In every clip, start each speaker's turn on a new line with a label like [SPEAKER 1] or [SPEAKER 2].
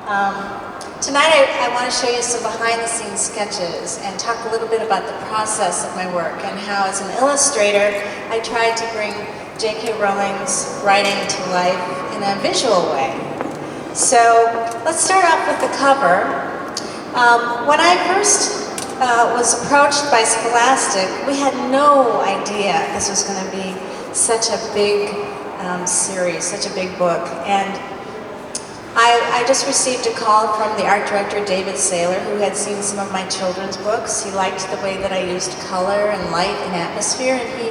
[SPEAKER 1] Um, Tonight I want to show you some behind-the-scenes sketches and talk a little bit about the process of my work and how, as an illustrator, I tried to bring J.K. Rowling's writing to life in a visual way. So let's start off with the cover. When I first was approached by Scholastic, we had no idea this was going to be such a big series, such a big book. And I just received a call from the art director, David Saylor, who had seen some of my children's books. He liked the way that I used color and light and atmosphere, and he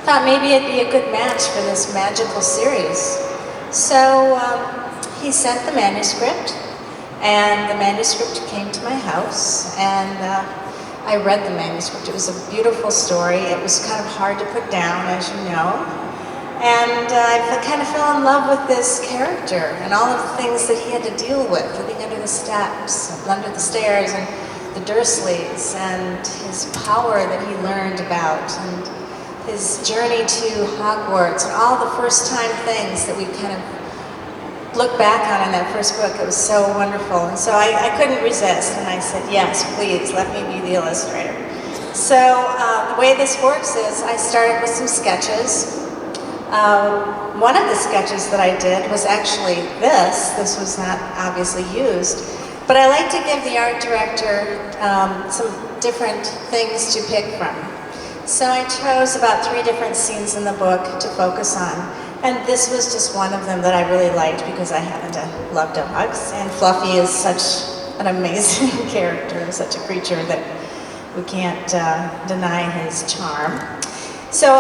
[SPEAKER 1] thought maybe it'd be a good match for this magical series. So he sent the manuscript, and the manuscript came to my house, and I read the manuscript. It was a beautiful story. It was kind of hard to put down, as you know. And I kind of fell in love with this character and all of the things that he had to deal with, living under the steps, under the stairs, and the Dursleys, and his power that he learned about, and his journey to Hogwarts, and all the first-time things that we kind of look back on in that first book. It was so wonderful. And so I couldn't resist, and I said, yes, please, let me be the illustrator. So the way this works is I started with some sketches. One of the sketches that I did was actually this. This was not obviously used, but I like to give the art director some different things to pick from. So I chose about 3 different scenes in the book to focus on, and this was just one of them that I really liked because I happen to love dogs, and Fluffy is such an amazing character, such a creature that we can't deny his charm. So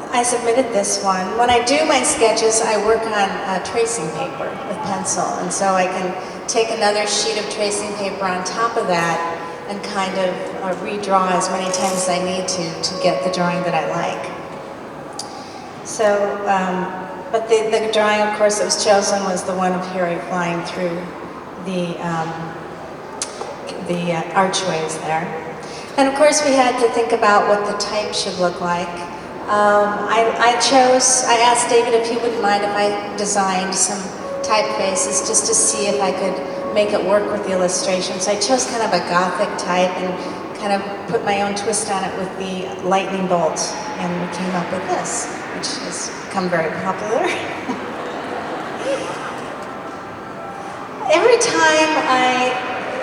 [SPEAKER 1] I submitted this one. When I do my sketches, I work on tracing paper with pencil, and so I can take another sheet of tracing paper on top of that and kind of redraw as many times as I need to get the drawing that I like. So, but the drawing, of course, that was chosen was the one of Harry flying through the archways there. And of course, we had to think about what the type should look like. I asked David if he wouldn't mind if I designed some typefaces just to see if I could make it work with the illustration. So I chose kind of a Gothic type and kind of put my own twist on it with the lightning bolt, and we came up with this, which has become very popular. Every time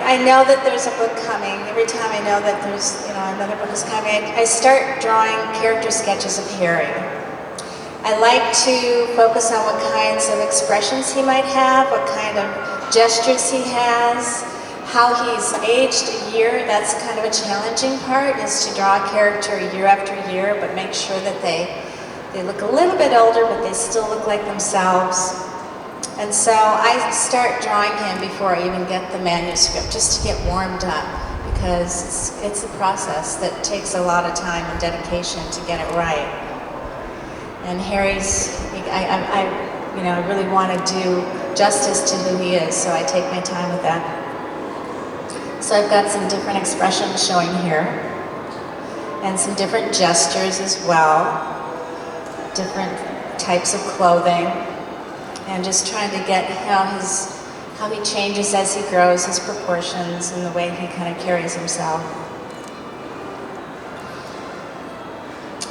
[SPEAKER 1] I know that there's a book coming. Every time I know that there's, another book is coming, I start drawing character sketches of Harry. I like to focus on what kinds of expressions he might have, what kind of gestures he has, how he's aged a year. That's kind of a challenging part, is to draw a character year after year, but make sure that they look a little bit older, but they still look like themselves. And so I start drawing him before I even get the manuscript, just to get warmed up, because it's a process that takes a lot of time and dedication to get it right. And Harry's, I really want to do justice to who he is, so I take my time with that. So I've got some different expressions showing here, and some different gestures as well, different types of clothing. And just trying to get how he changes as he grows, his proportions, and the way he kind of carries himself.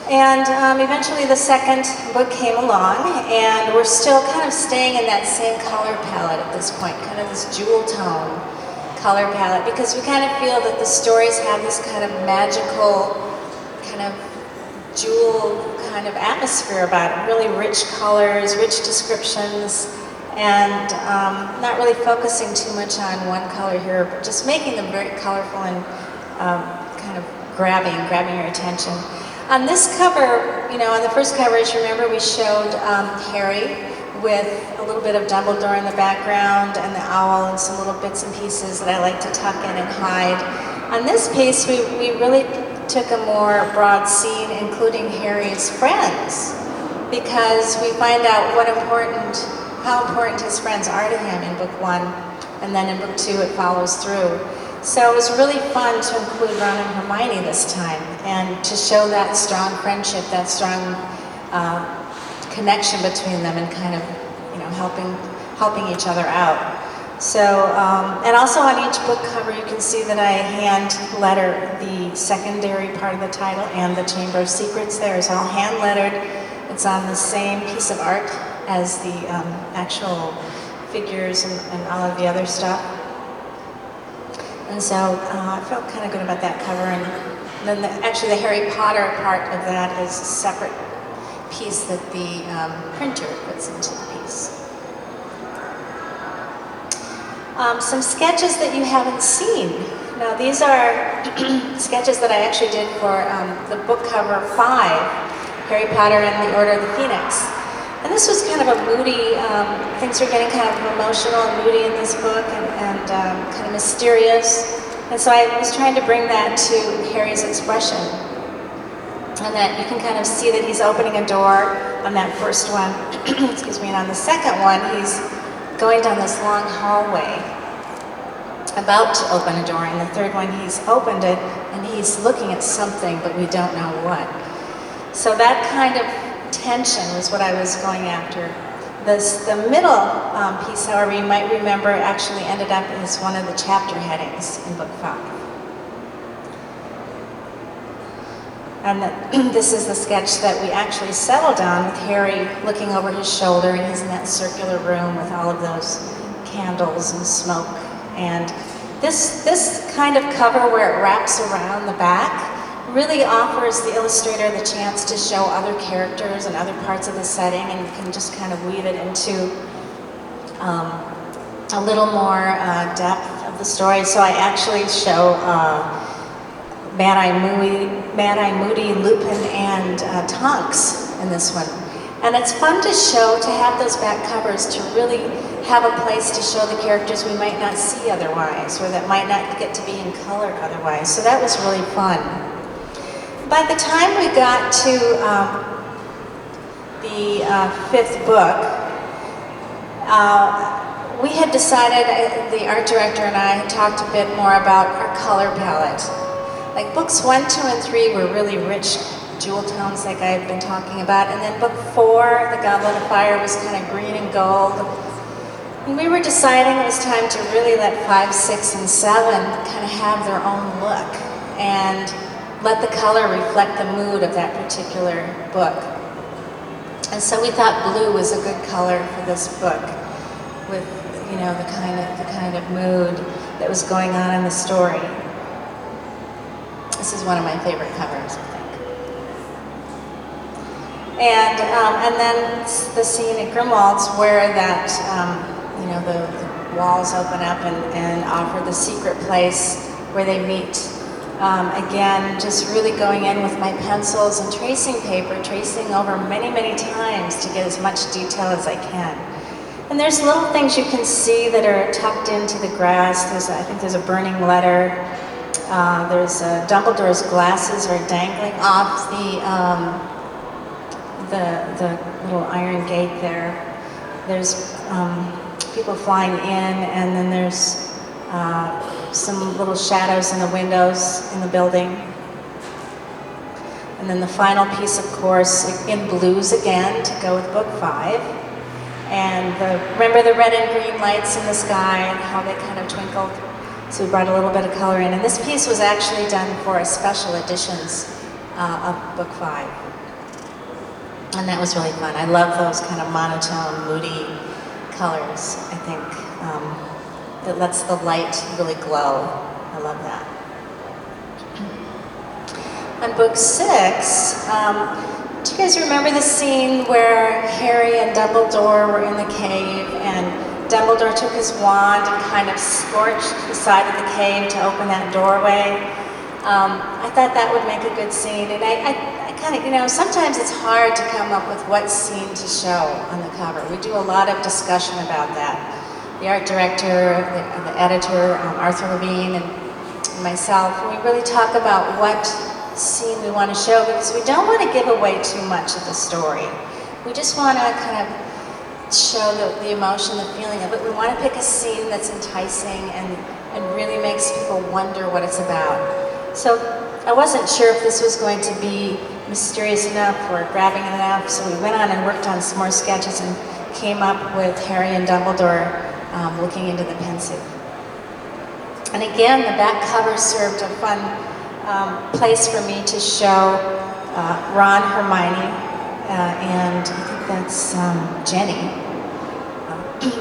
[SPEAKER 1] And eventually the second book came along, and we're still kind of staying in that same color palette at this point, kind of this jewel tone color palette, because we kind of feel that the stories have this kind of magical, kind of jewel kind of atmosphere about it, really rich colors, rich descriptions, and not really focusing too much on one color here, but just making them very colorful and kind of grabbing your attention. On this cover, on the first cover, as you remember, we showed Harry with a little bit of Dumbledore in the background and the owl and some little bits and pieces that I like to tuck in and hide. On this piece, we really took a more broad scene, including Harry's friends, because we find out how important his friends are to him in book 1, and then in book 2 it follows through. So it was really fun to include Ron and Hermione this time, and to show that strong friendship, that strong connection between them, and kind of helping each other out. So, and also on each book cover you can see that I hand letter the secondary part of the title, and the Chamber of Secrets there is all hand lettered. It's on the same piece of art as the actual figures and all of the other stuff. And so I felt kind of good about that cover. And then actually the Harry Potter part of that is a separate piece that the printer puts into the piece. Some sketches that you haven't seen. Now these are sketches that I actually did for the book cover 5, Harry Potter and the Order of the Phoenix. And this was kind of a moody, things were getting kind of emotional and moody in this book, and kind of mysterious. And so I was trying to bring that to Harry's expression. And that you can kind of see that he's opening a door on that first one, excuse me, and on the second one he's going down this long hallway, about to open a door, and the third one he's opened it and he's looking at something but we don't know what. So that kind of tension was what I was going after. The middle piece, however, you might remember actually ended up as one of the chapter headings in book 5. And this is the sketch that we actually settled on, with Harry looking over his shoulder, and he's in that circular room with all of those candles and smoke. And this kind of cover where it wraps around the back really offers the illustrator the chance to show other characters and other parts of the setting, and you can just kind of weave it into a little more depth of the story. So I actually show Mad-Eye Moody, Lupin, and Tonks in this one. And it's fun to show, to have those back covers, to really have a place to show the characters we might not see otherwise, or that might not get to be in color otherwise. So that was really fun. By the time we got to the 5th book, we had decided, the art director and I had talked a bit more about our color palette. Like books 1, 2, and 3 were really rich jewel tones like I've been talking about, and then book 4, The Goblet of Fire, was kind of green and gold. And we were deciding it was time to really let 5, 6, and 7 kind of have their own look, and let the color reflect the mood of that particular book. And so we thought blue was a good color for this book, with, you know, the kind of mood that was going on in the story. This is one of my favorite covers, I think. And then the scene at Grimwald's where that, you know, the walls open up and offer the secret place where they meet. Again, just really going in with my pencils and tracing paper, tracing over many, many times to get as much detail as I can. And there's little things you can see that are tucked into the grass. I think there's a burning letter. There's Dumbledore's glasses are dangling off the little iron gate there. There's people flying in, and then there's some little shadows in the windows in the building. And then the final piece, of course, in blues again, to go with book 5. And remember the red and green lights in the sky and how they kind of twinkled? So we brought a little bit of color in. And this piece was actually done for a special editions of book 5. And that was really fun. I love those kind of monotone, moody colors. I think it lets the light really glow. I love that. On book 6, do you guys remember the scene where Harry and Dumbledore were in the cave, and Dumbledore took his wand and kind of scorched the side of the cave to open that doorway? I thought that would make a good scene, and I kind of, you know, sometimes it's hard to come up with what scene to show on the cover. We do a lot of discussion about that. The art director, the editor, Arthur Levine, and myself, we really talk about what scene we want to show, because we don't want to give away too much of the story. We just want to kind of show the emotion, the feeling of it. We want to pick a scene that's enticing and really makes people wonder what it's about. So I wasn't sure if this was going to be mysterious enough or grabbing enough, so we went on and worked on some more sketches and came up with Harry and Dumbledore looking into the pensive. And again, the back cover served a fun place for me to show Ron, Hermione, and I think that's Jenny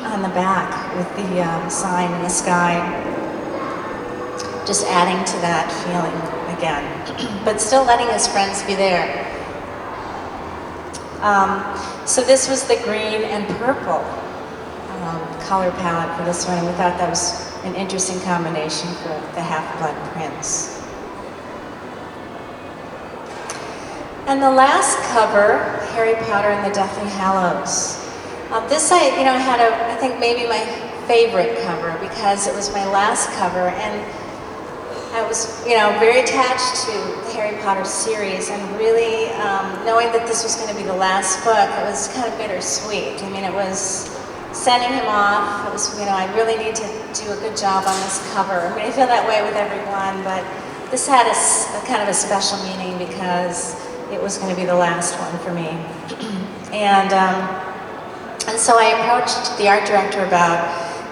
[SPEAKER 1] on the back with the sign in the sky, just adding to that feeling again, but still letting his friends be there. So this was the green and purple color palette for this one, and we thought that was an interesting combination for the Half-Blood Prince. And the last cover, Harry Potter and the Deathly Hallows. This I had I think maybe my favorite cover because it was my last cover, and I was, very attached to the Harry Potter series, and really knowing that this was going to be the last book, it was kind of bittersweet. I mean, it was sending him off. It was, I really need to do a good job on this cover. I mean, I feel that way with everyone, but this had a kind of a special meaning because it was going to be the last one for me. And so I approached the art director about,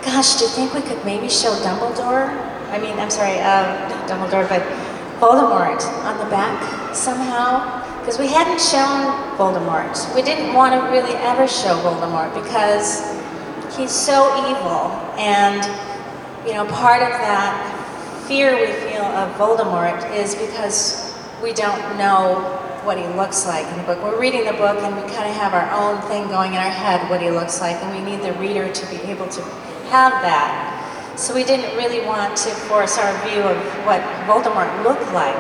[SPEAKER 1] gosh, do you think we could maybe show Dumbledore? Not Dumbledore, but Voldemort on the back somehow? Because we hadn't shown Voldemort. We didn't want to really ever show Voldemort because he's so evil, and part of that fear we feel of Voldemort is because we don't know what he looks like in the book. We're reading the book and we kind of have our own thing going in our head, what he looks like, and we need the reader to be able to have that. So we didn't really want to force our view of what Voldemort looked like.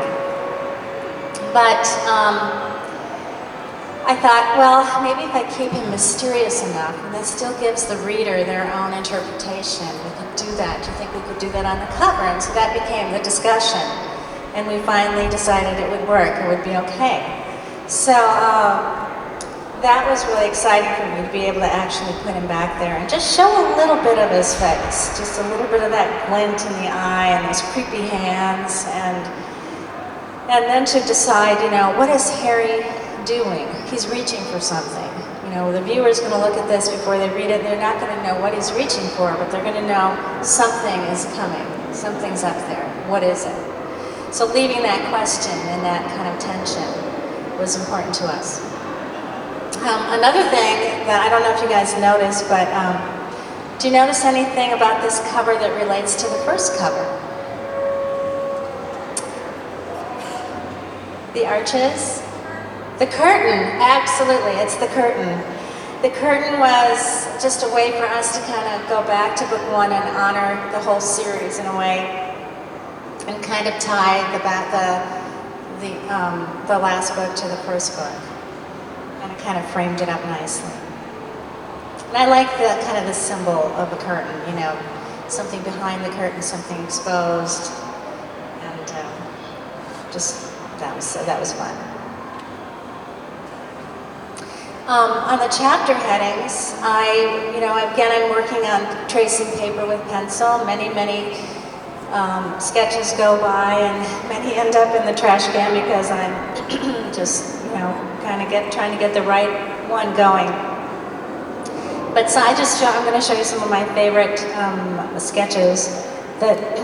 [SPEAKER 1] But I thought, well, maybe if I keep him mysterious enough, and that still gives the reader their own interpretation, we could do that. Do you think we could do that on the cover? And so that became the discussion. And we finally decided it would work, it would be okay. So that was really exciting for me to be able to actually put him back there and just show a little bit of his face, just a little bit of that glint in the eye and those creepy hands, and then to decide, what is Harry doing? He's reaching for something. The viewer's going to look at this before they read it. They're not going to know what he's reaching for, but they're going to know something is coming. Something's up there. What is it? So leaving that question and that kind of tension was important to us. Another thing that I don't know if you guys noticed, but do you notice anything about this cover that relates to the first cover? The arches? The curtain, absolutely, it's the curtain. The curtain was just a way for us to kind of go back to book one and honor the whole series in a way, and kind of tie the last book to the first book, and it kind of framed it up nicely. And I like the kind of the symbol of a curtain, something behind the curtain, something exposed, and that was fun. On the chapter headings, I'm working on tracing paper with pencil. Many sketches go by, and many end up in the trash can because I'm just, kind of trying to get the right one going. But so I'm going to show you some of my favorite sketches.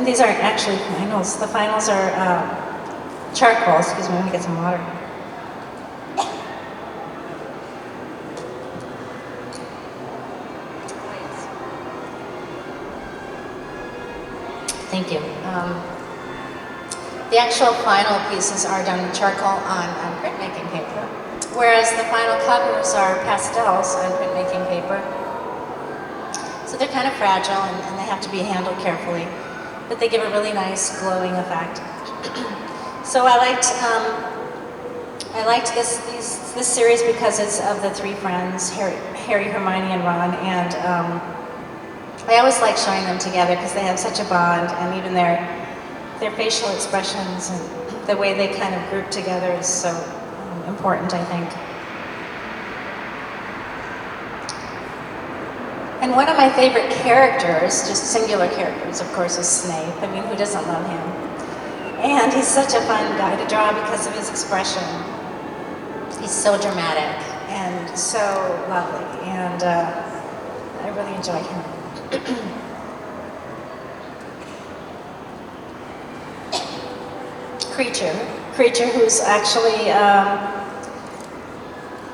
[SPEAKER 1] These aren't actually finals. The finals are charcoal. Excuse me, let me get some water. Thank you. The actual final pieces are done with charcoal on printmaking paper, whereas the final covers are pastels on printmaking paper. So they're kind of fragile and they have to be handled carefully, but they give a really nice glowing effect. So I liked this series because it's of the three friends, Harry, Hermione, and Ron, and I always like showing them together because they have such a bond, and even their facial expressions and the way they kind of group together is so important, I think. And one of my favorite characters, just singular characters, of course, is Snape. I mean, who doesn't love him? And he's such a fun guy to draw because of his expression. He's so dramatic and so lovely, and I really enjoy him. Creature who's actually,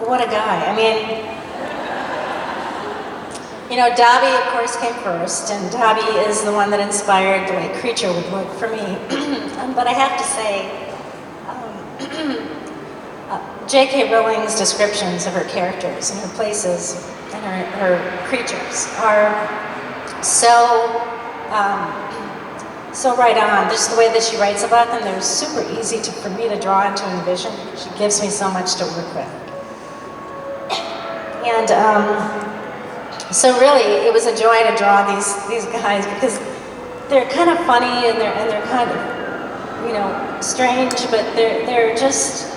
[SPEAKER 1] what a guy. I mean, you know, Dobby, of course, came first, and Dobby is the one that inspired the way Creature would look for me. But I have to say, J.K. Rowling's descriptions of her characters and her places and her creatures are so so right on. Just the way that she writes about them, they're super easy for me to draw and to envision. She gives me so much to work with. And so really, it was a joy to draw these guys because they're kind of funny and they're kind of, you know, strange, but they're just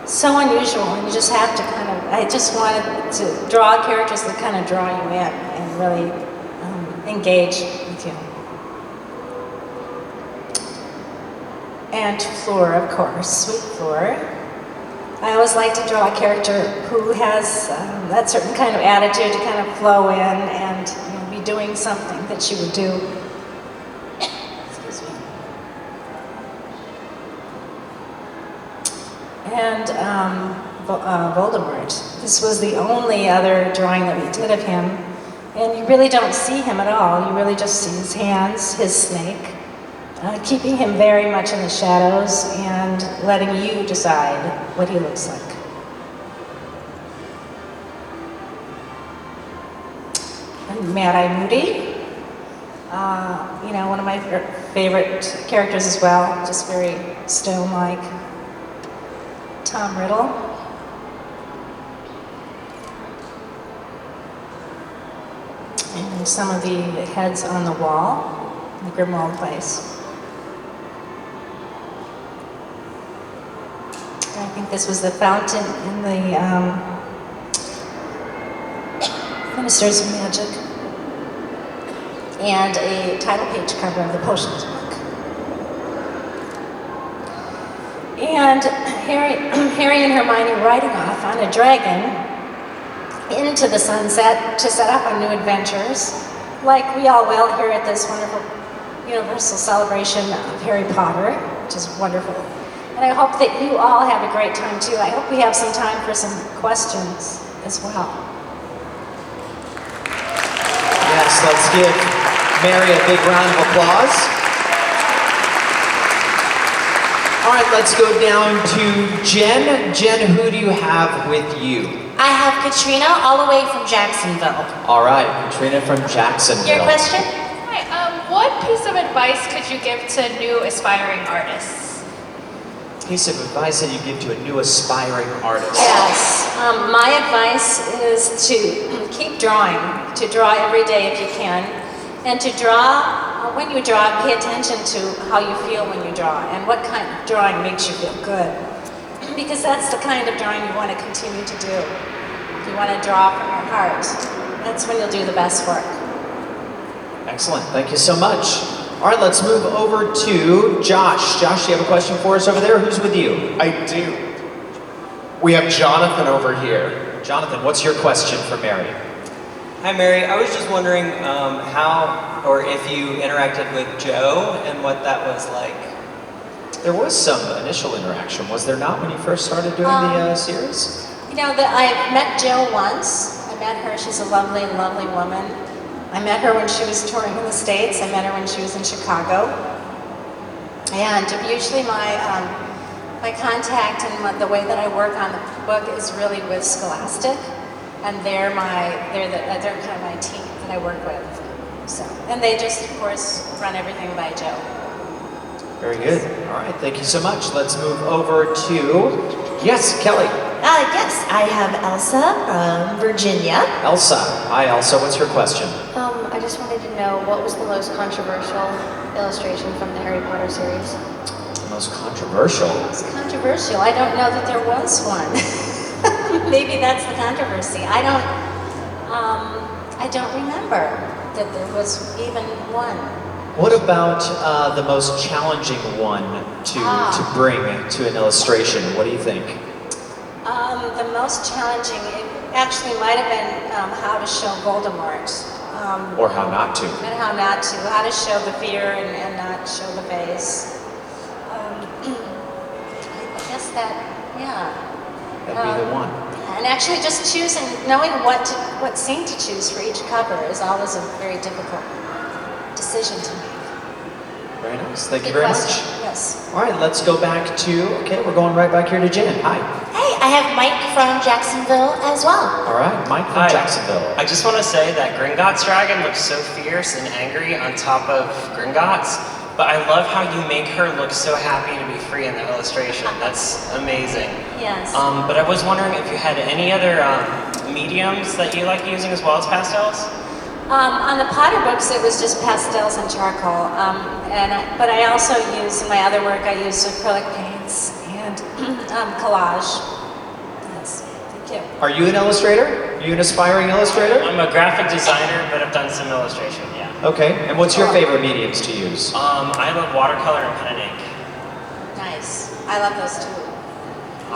[SPEAKER 1] so unusual, and you just have to kind of. I just wanted to draw characters that kind of draw you in and really engage with you. And Fleur, of course, sweet Fleur. I always like to draw a character who has that certain kind of attitude to kind of flow in and, you know, be doing something that she would do. Excuse me. And Voldemort. This was the only other drawing that we did of him. And you really don't see him at all. You really just see his hands, his snake. Keeping him very much in the shadows and letting you decide what he looks like. And Mad-Eye Moody, you know, one of my favorite characters as well, just very stone-like. Tom Riddle. And some of the heads on the wall in the Grimmauld place. I think this was the fountain in the Ministers of Magic, and a title page cover of the Potions book. And Harry and Hermione riding off on a dragon into the sunset to set up on new adventures, like we all will here at this wonderful Universal celebration of Harry Potter, which is wonderful. And I hope that you all have a great time too. I hope we have some time for some questions as well.
[SPEAKER 2] Yes, let's give Mary a big round of applause. All right, let's go down to Jen. Jen, who do you have with you?
[SPEAKER 3] I have Katrina, all the way from Jacksonville.
[SPEAKER 2] All right, Katrina from Jacksonville.
[SPEAKER 3] Your question?
[SPEAKER 4] Hi, what piece of advice could you give to new aspiring artists?
[SPEAKER 2] Piece of advice that you give to a new aspiring artist?
[SPEAKER 1] Yes, my advice is to keep drawing, to draw every day if you can, and to draw, when you draw, pay attention to how you feel when you draw, and what kind of drawing makes you feel good. Because that's the kind of drawing you want to continue to do. If you want to draw from your heart, that's when you'll do the best work.
[SPEAKER 2] Excellent, thank you so much. All right, let's move over to Josh. Josh, do you have a question for us over there? Who's with you?
[SPEAKER 5] I do. We have Jonathan over here.
[SPEAKER 2] Jonathan, what's your question for Mary?
[SPEAKER 6] Hi Mary, I was just wondering how or if you interacted with Joe and what that was like.
[SPEAKER 2] There was some initial interaction, was there not, when you first started doing the series?
[SPEAKER 1] You know, I met Jill once. I met her. She's a lovely, lovely woman. I met her when she was touring in the States. I met her when she was in Chicago. And usually my contact and the way that I work on the book is really with Scholastic, and they're kind of my team that I work with. So, and they just, of course, run everything by Joe.
[SPEAKER 2] Very good. All right, thank you so much. Let's move over to, yes, Kelly.
[SPEAKER 3] Yes, I have Elsa from Virginia.
[SPEAKER 2] Elsa. Hi, Elsa. What's your question?
[SPEAKER 7] I just wanted to know, what was the most controversial illustration from the Harry Potter series?
[SPEAKER 2] Most controversial?
[SPEAKER 1] It's controversial. I don't know that there was one. Maybe that's the controversy. I don't remember that there was even one.
[SPEAKER 2] What about the most challenging one to bring to an illustration? What do you think?
[SPEAKER 1] The most challenging, it actually might have been how to show Voldemort.
[SPEAKER 2] Or how not to.
[SPEAKER 1] And how not to, how to show the fear and not show the face. I guess that, yeah.
[SPEAKER 2] That'd be the one.
[SPEAKER 1] And actually just choosing, knowing what scene to choose for each cover is always a very difficult decision to make.
[SPEAKER 2] Very nice. Thank you
[SPEAKER 1] Good
[SPEAKER 2] very
[SPEAKER 1] question.
[SPEAKER 2] much.
[SPEAKER 1] Yes.
[SPEAKER 2] All right, let's go back to, okay, we're going right back here to Jen. Hi.
[SPEAKER 3] Hey, I have Mike from Jacksonville as well.
[SPEAKER 2] All right, Mike from
[SPEAKER 8] Hi.
[SPEAKER 2] Jacksonville.
[SPEAKER 8] I just want to say that Gringotts dragon looks so fierce and angry on top of Gringotts, but I love how you make her look so happy to be free in the illustration. That's amazing.
[SPEAKER 1] Yes.
[SPEAKER 8] But I was wondering if you had any other mediums that you like using as well as pastels?
[SPEAKER 1] On the Potter books, it was just pastels and charcoal. But I also use, in my other work, I use acrylic paints and collage. Yes, thank you.
[SPEAKER 2] Are you an illustrator? Are you an aspiring illustrator?
[SPEAKER 8] I'm a graphic designer, but I've done some illustration, yeah.
[SPEAKER 2] Okay, and what's your favorite mediums to use?
[SPEAKER 8] I love watercolor and pen and ink.
[SPEAKER 1] Nice. I love those too.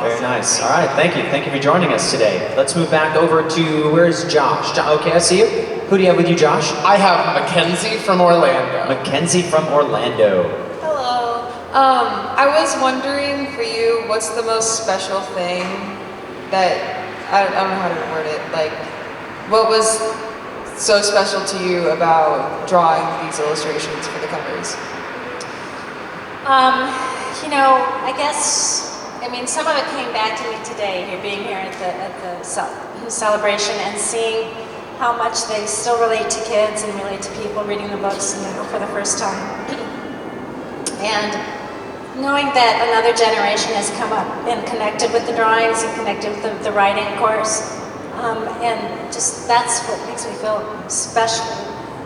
[SPEAKER 2] Very nice. All right, thank you. Thank you for joining us today. Let's move back over to, where's Josh? Okay, I see you. Who do you have with you, Josh?
[SPEAKER 5] I have Mackenzie from Orlando.
[SPEAKER 2] Mackenzie from Orlando.
[SPEAKER 9] Hello. I was wondering for you, what's the most special thing that, I don't know how to word it, like, what was so special to you about drawing these illustrations for the covers?
[SPEAKER 1] You know, I guess, I mean, some of it came back to me today, here being here at the celebration and seeing how much they still relate to kids and relate to people reading the books for the first time. And knowing that another generation has come up and connected with the drawings and connected with the writing course. And just that's what makes me feel special,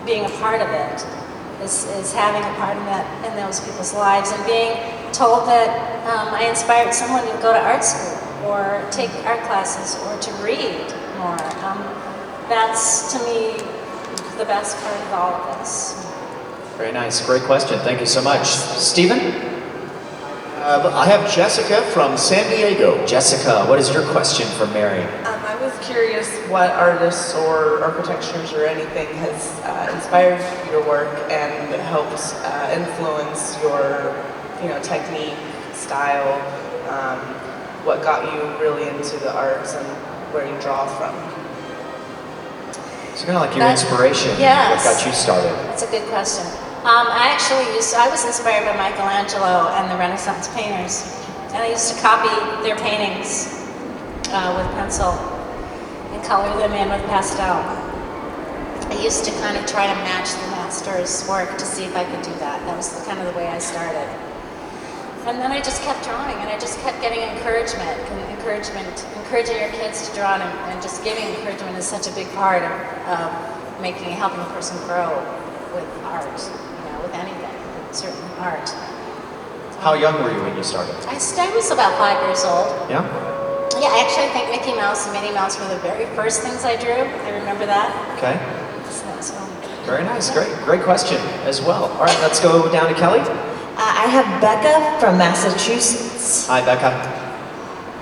[SPEAKER 1] being a part of it, is having a part in those people's lives and being told that I inspired someone to go to art school or take art classes or to read more. That's, to me, the best part of all of this.
[SPEAKER 2] Very nice. Great question. Thank you so much. Stephen?
[SPEAKER 10] I have Jessica from San Diego.
[SPEAKER 2] Jessica, what is your question for Mary?
[SPEAKER 9] I was curious what artists or architectures or anything has inspired your work and helped influence your, technique, style, what got you really into the arts and where you draw from.
[SPEAKER 2] It's kind of like your inspiration.
[SPEAKER 1] Yes.
[SPEAKER 2] What got you started?
[SPEAKER 1] That's a good question. I was inspired by Michelangelo and the Renaissance painters. And I used to copy their paintings with pencil and color them in with pastel. I used to kind of try to match the master's work to see if I could do that. That was kind of the way I started. And then I just kept drawing, and I just kept getting encouragement. Encouraging your kids to draw, and just giving encouragement is such a big part of helping a person grow with art, with anything, certainly art.
[SPEAKER 2] How young were you when you started?
[SPEAKER 1] I was about 5 years old.
[SPEAKER 2] Yeah?
[SPEAKER 1] Yeah, actually I think Mickey Mouse and Minnie Mouse were the very first things I drew. I remember that.
[SPEAKER 2] Okay.
[SPEAKER 1] So,
[SPEAKER 2] Very nice. Great question as well. All right, let's go down to Kelly.
[SPEAKER 3] I have Becca from Massachusetts.
[SPEAKER 2] Hi, Becca.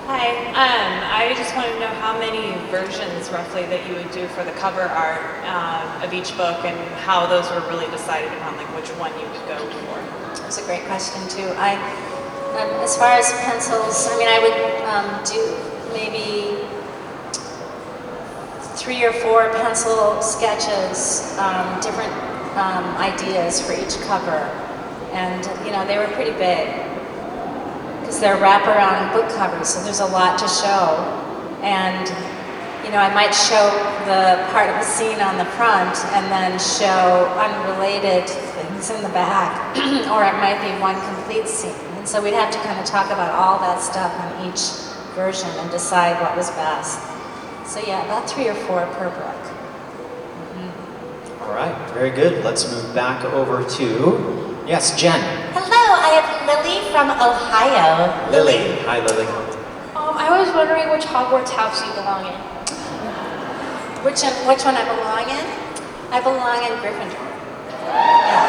[SPEAKER 11] Hi, I just wanted to know how many versions roughly that you would do for the cover art of each book and how those were really decided upon, like which one you would go for.
[SPEAKER 1] That's a great question too. As far as pencils, I would do maybe 3 or 4 pencil sketches, different ideas for each cover. And, they were pretty big because they're wraparound book covers, so there's a lot to show. And, I might show the part of the scene on the front and then show unrelated things in the back, or it might be one complete scene. And so we'd have to kind of talk about all that stuff on each version and decide what was best. So yeah, about 3 or 4 per book.
[SPEAKER 2] All right, very good. Let's move back over to, yes, Jen.
[SPEAKER 3] Hello, I have Lily from Ohio.
[SPEAKER 2] Lily. Hi, Lily.
[SPEAKER 4] I was wondering which Hogwarts house you belong in.
[SPEAKER 1] Which one I belong in? I belong in Gryffindor. Yeah.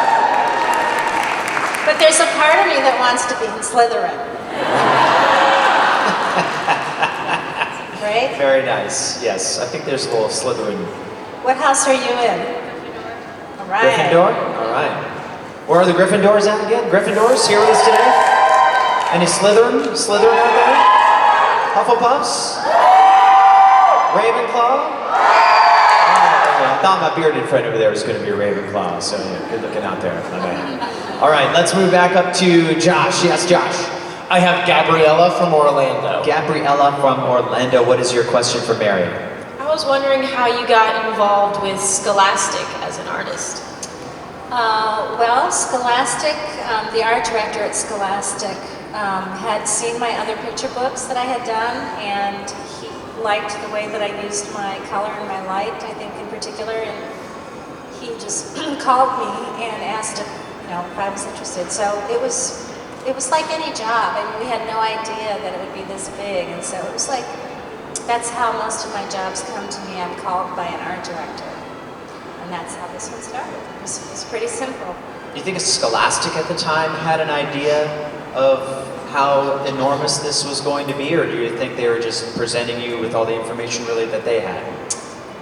[SPEAKER 1] But there's a part of me that wants to be in Slytherin. Right?
[SPEAKER 2] Very nice. Yes, I think there's a little Slytherin.
[SPEAKER 1] What house are you in?
[SPEAKER 11] right.
[SPEAKER 2] Gryffindor? All right. Where are the Gryffindors at again? Gryffindors here with us today? Any Slytherin? Slytherin out there? Hufflepuffs? Ravenclaw? I thought my bearded friend over there was going to be a Ravenclaw, so yeah, good looking out there, my man. All right, let's move back up to Josh. Yes, Josh.
[SPEAKER 5] I have Gabriella from Orlando.
[SPEAKER 2] Gabriella from Orlando. What is your question for Mary?
[SPEAKER 3] I was wondering how you got involved with Scholastic as an artist.
[SPEAKER 1] Well, Scholastic, the art director at Scholastic, had seen my other picture books that I had done, and he liked the way that I used my color and my light, I think in particular, and he just called me and asked if I was interested. So it was like any job. I mean, we had no idea that it would be this big, and so it was like, that's how most of my jobs come to me. I'm called by an art director, and that's how this one started. It was pretty simple.
[SPEAKER 2] Do you think Scholastic at the time had an idea of how enormous this was going to be, or do you think they were just presenting you with all the information really that they had?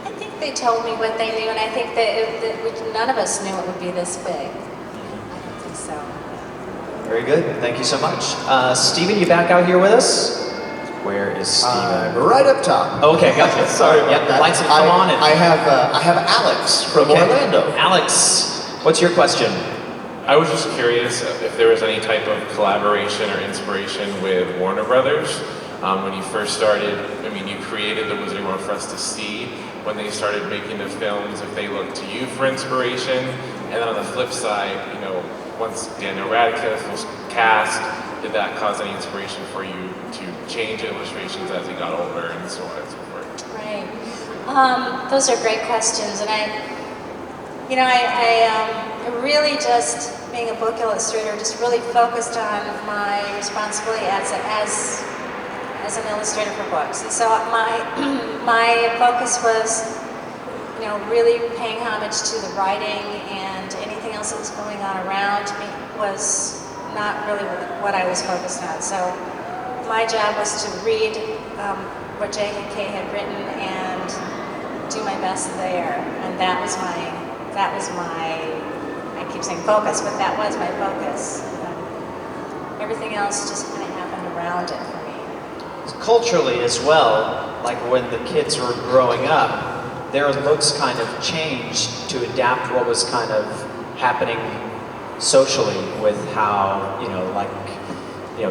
[SPEAKER 1] I think they told me what they knew, and I think that none of us knew it would be this big. I don't think so.
[SPEAKER 2] Very good. Thank you so much. Steven, you back out here with us? Where is Steven?
[SPEAKER 10] Right up top.
[SPEAKER 2] Oh, okay, gotcha.
[SPEAKER 10] Sorry about that.
[SPEAKER 2] Lights have come on. And...
[SPEAKER 10] I have Alex from Orlando.
[SPEAKER 2] Alex, what's your question?
[SPEAKER 12] I was just curious if there was any type of collaboration or inspiration with Warner Brothers. When you first started, I mean, you created the Wizarding World for us to see. When they started making the films, if they looked to you for inspiration. And then on the flip side, once Daniel Radcliffe was cast, did that cause any inspiration for you to change illustrations as he got older and so on and so forth?
[SPEAKER 1] Right. Those are great questions, and I really just, being a book illustrator, just really focused on my responsibility as an illustrator for books. And so my focus was, really paying homage to the writing, and anything else that was going on around me was not really what I was focused on. So my job was to read what J.K. had written and do my best there, and that was my, I keep saying focus, but that was my focus. Everything else just kind of happened around it for me.
[SPEAKER 2] Culturally as well, like when the kids were growing up, their looks kind of changed to adapt what was kind of happening socially with how,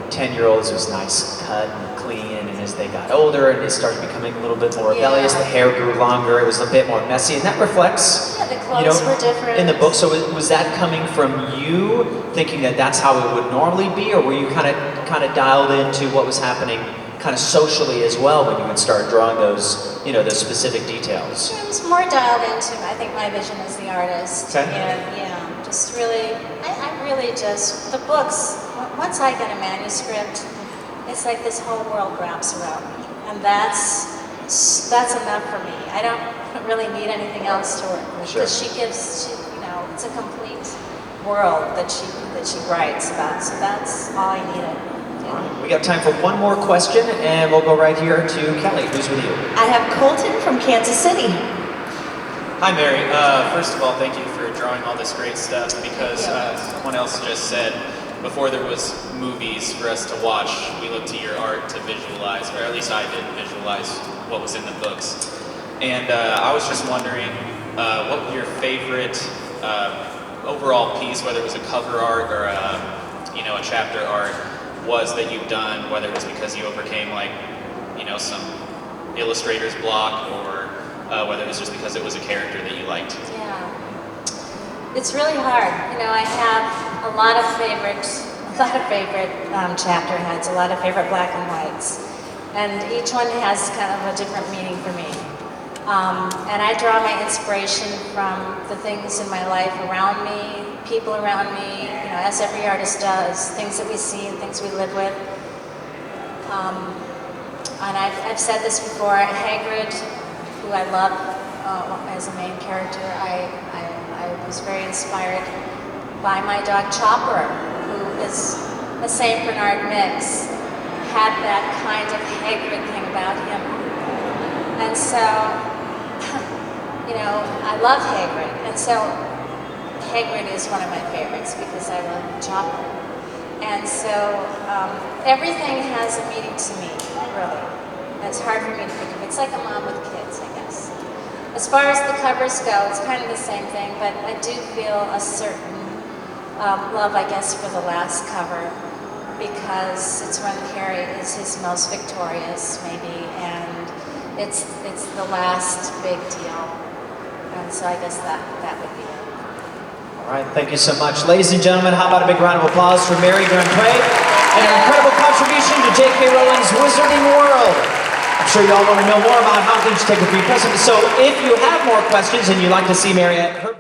[SPEAKER 2] 10-year-olds was nice cut and clean, and as they got older and they started becoming a little bit more rebellious, the hair grew longer, it was a bit more messy, and that reflects,
[SPEAKER 1] the clothes were different.
[SPEAKER 2] In the book. So was that coming from you, thinking that that's how it would normally be, or were you kind of dialed into what was happening kind of socially as well when you would start drawing those, those specific details?
[SPEAKER 1] It was more dialed into, I think, my vision as the artist.
[SPEAKER 2] Okay.
[SPEAKER 1] And just really, I really just, the books, once I get a manuscript, it's like this whole world wraps around me. And that's enough for me. I don't really need anything else to work with. Because she gives, it's a complete world that she writes about. So that's all I needed.
[SPEAKER 2] All right, we got time for one more question, and we'll go right here to Kelly. Who's with you?
[SPEAKER 3] I have Colton from Kansas City.
[SPEAKER 13] Hi, Mary. First of all, thank you for drawing all this great stuff, because someone else just said, before there was movies for us to watch, we looked to your art to visualize, or at least I did visualize what was in the books. And I was just wondering what your favorite overall piece, whether it was a cover art or a chapter art, was that you've done, whether it was because you overcame some illustrator's block, or whether it was just because it was a character that you liked.
[SPEAKER 1] Yeah, it's really hard. I have a lot of favorite chapter heads, a lot of favorite black and whites, and each one has kind of a different meaning for me. And I draw my inspiration from the things in my life around me, people around me, as every artist does, things that we see and things we live with. And I've said this before, Hagrid, who I love as a main character, I was very inspired by my dog Chopper, who is a St. Bernard mix, had that kind of Hagrid thing about him. And so, I love Hagrid. And so Hagrid is one of my favorites because I love chocolate. And so everything has a meaning to me, really. It's hard for me to think of. It's like a mom with kids, I guess. As far as the covers go, it's kind of the same thing, but I do feel a certain love, I guess, for the last cover because it's when Harry is his most victorious, maybe, and it's the last big deal. And so I guess that would be it.
[SPEAKER 2] All right, thank you so much. Ladies and gentlemen, how about a big round of applause for Mary GrandPré and her incredible contribution to J.K. Rowling's Wizarding World. I'm sure you all want to know more about how things take a free present. So if you have more questions and you'd like to see Mary at her